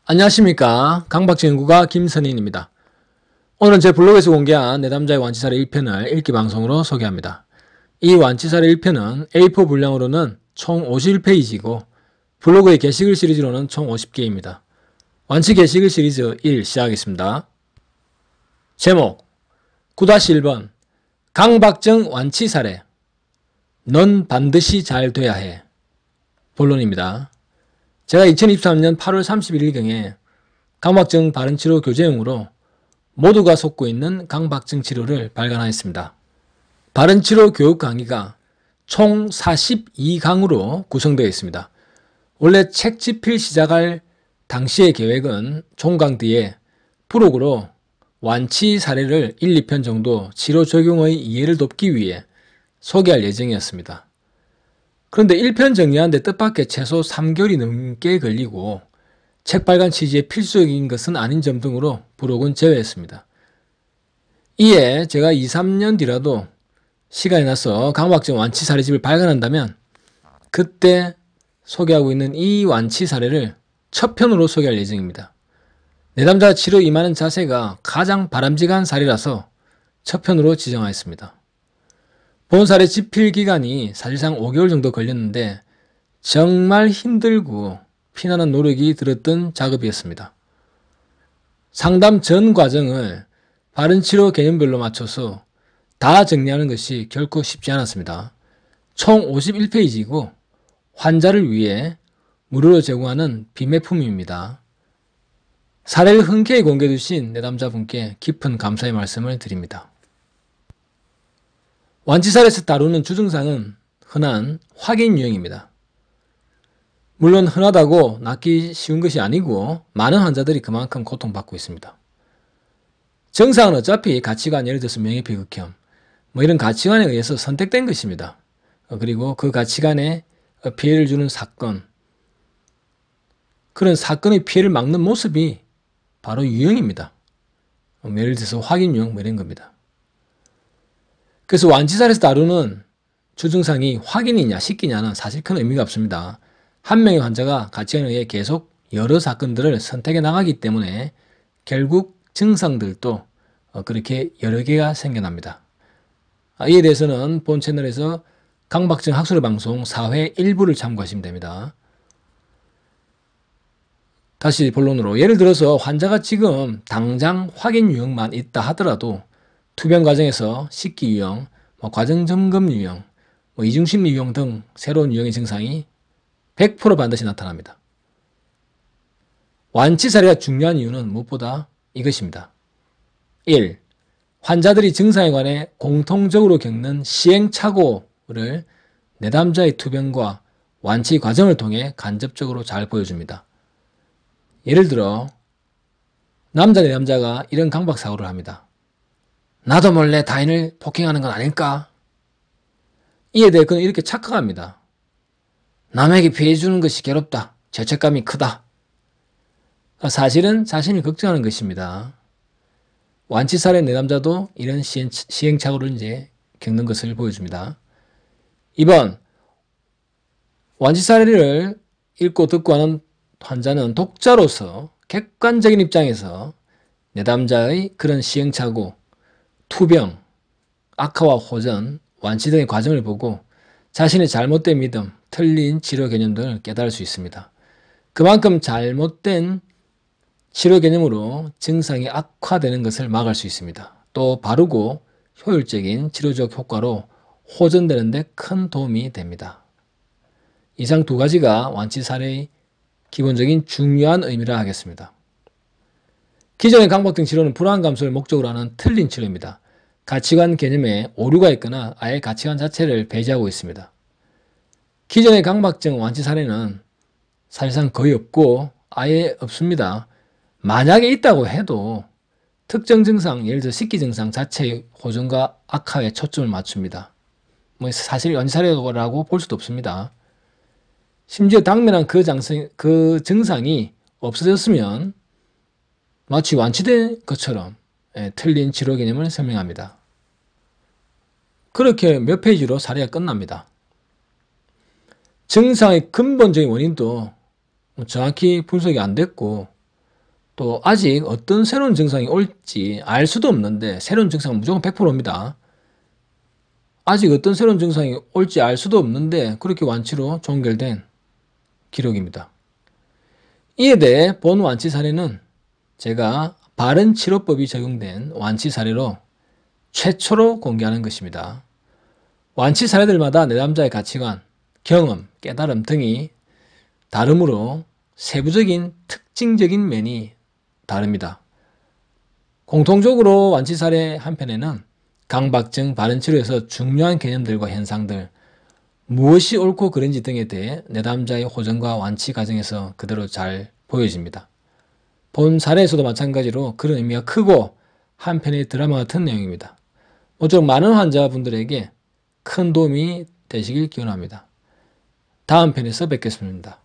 안녕하십니까. 강박증 연구가 김선인입니다. 오늘은 제 블로그에서 공개한 내담자의 완치사례 1편을 읽기 방송으로 소개합니다. 이 완치사례 1편은 A4 분량으로는 총 51페이지이고 블로그의 게시글 시리즈로는 총 50개입니다. 완치 게시글 시리즈 1 시작하겠습니다. 제목 9-1번 강박증 완치사례 넌 반드시 잘 돼야 해. 본론입니다. 제가 2023년 8월 31일경에 강박증 바른치료 교재용으로 모두가 속고 있는 강박증 치료를 발간하였습니다. 바른치료 교육 강의가 총 42강으로 구성되어 있습니다. 원래 책 집필 시작할 당시의 계획은 종강 뒤에 부록으로 완치 사례를 1, 2편 정도 치료 적용의 이해를 돕기 위해 소개할 예정이었습니다. 그런데 1편 정리하는데 뜻밖의 최소 3개월이 넘게 걸리고 책 발간 취지에 필수적인 것은 아닌 점 등으로 부록은 제외했습니다. 이에 제가 2, 3년 뒤라도 시간이 나서 강박증 완치 사례집을 발간한다면 그때 소개하고 있는 이 완치 사례를 첫 편으로 소개할 예정입니다. 내담자 치료 임하는 자세가 가장 바람직한 사례라서 첫 편으로 지정하였습니다. 본 사례 집필 기간이 사실상 5개월 정도 걸렸는데 정말 힘들고 피나는 노력이 들었던 작업이었습니다. 상담 전 과정을 바른치료 개념별로 맞춰서 다 정리하는 것이 결코 쉽지 않았습니다. 총 51페이지이고 환자를 위해 무료로 제공하는 비매품입니다. 사례를 흔쾌히 공개해 주신 내담자분께 깊은 감사의 말씀을 드립니다. 완치사례에서 다루는 주증상은 흔한 확인 유형입니다. 물론 흔하다고 낫기 쉬운 것이 아니고 많은 환자들이 그만큼 고통받고 있습니다. 정상은 어차피 가치관, 예를 들어서 명예피 극혐, 이런 가치관에 의해서 선택된 것입니다. 그리고 그 가치관에 피해를 주는 사건, 그런 사건의 피해를 막는 모습이 바로 유형입니다. 예를 들어서 확인 유형 이런 겁니다. 그래서 완치사례에서 다루는 주증상이 확인이냐 식기냐는 사실 큰 의미가 없습니다. 한 명의 환자가 가치관에 의해 계속 여러 사건들을 선택해 나가기 때문에 결국 증상들도 그렇게 여러 개가 생겨납니다. 이에 대해서는 본 채널에서 강박증 학술의 방송 4회 1부를 참고하시면 됩니다. 다시 본론으로, 예를 들어서 환자가 지금 당장 확인 유형만 있다 하더라도 투병 과정에서 식기 유형, 과정 점검 유형, 이중심리 유형 등 새로운 유형의 증상이 100% 반드시 나타납니다. 완치 사례가 중요한 이유는 무엇보다 이것입니다. 1. 환자들이 증상에 관해 공통적으로 겪는 시행착오를 내담자의 투병과 완치 과정을 통해 간접적으로 잘 보여줍니다. 예를 들어 남자 내담자가 이런 강박사고를 합니다. 나도 몰래 타인을 폭행하는 건 아닐까? 이에 대해 그는 이렇게 착각합니다. 남에게 피해 주는 것이 괴롭다. 죄책감이 크다. 사실은 자신을 걱정하는 것입니다. 완치 사례 내담자도 이런 시행착오를 이제 겪는 것을 보여줍니다. 2번, 완치 사례를 읽고 듣고 하는 환자는 독자로서 객관적인 입장에서 내담자의 그런 시행착오, 투병, 악화와 호전, 완치 등의 과정을 보고 자신의 잘못된 믿음, 틀린 치료 개념 등을 깨달을 수 있습니다. 그만큼 잘못된 치료 개념으로 증상이 악화되는 것을 막을 수 있습니다. 또 바르고 효율적인 치료적 효과로 호전되는 데 큰 도움이 됩니다. 이상 두 가지가 완치 사례의 기본적인 중요한 의미라 하겠습니다. 기존의 강박증 치료는 불안 감소를 목적으로 하는 틀린 치료입니다. 가치관 개념에 오류가 있거나 아예 가치관 자체를 배제하고 있습니다. 기존의 강박증 완치 사례는 사실상 거의 없고 아예 없습니다. 만약에 있다고 해도 특정 증상, 예를 들어 식기 증상 자체의 호전과 악화에 초점을 맞춥니다. 사실 완치 사례라고 볼 수도 없습니다. 심지어 당면한 그 증상이 없어졌으면 마치 완치된 것처럼 틀린 치료 개념을 설명합니다. 그렇게 몇 페이지로 사례가 끝납니다. 증상의 근본적인 원인도 정확히 분석이 안 됐고 또 아직 어떤 새로운 증상이 올지 알 수도 없는데 새로운 증상은 무조건 100%입니다. 아직 어떤 새로운 증상이 올지 알 수도 없는데 그렇게 완치로 종결된 기록입니다. 이에 대해 본 완치 사례는 제가 바른 치료법이 적용된 완치 사례로 최초로 공개하는 것입니다. 완치 사례들마다 내담자의 가치관, 경험, 깨달음 등이 다르므로 세부적인 특징적인 면이 다릅니다. 공통적으로 완치 사례 한편에는 강박증 바른 치료에서 중요한 개념들과 현상들, 무엇이 옳고 그른지 등에 대해 내담자의 호전과 완치 과정에서 그대로 잘 보여집니다. 본 사례에서도 마찬가지로 그런 의미가 크고 한편의 드라마 같은 내용입니다. 모쪼록 많은 환자분들에게 큰 도움이 되시길 기원합니다. 다음 편에서 뵙겠습니다.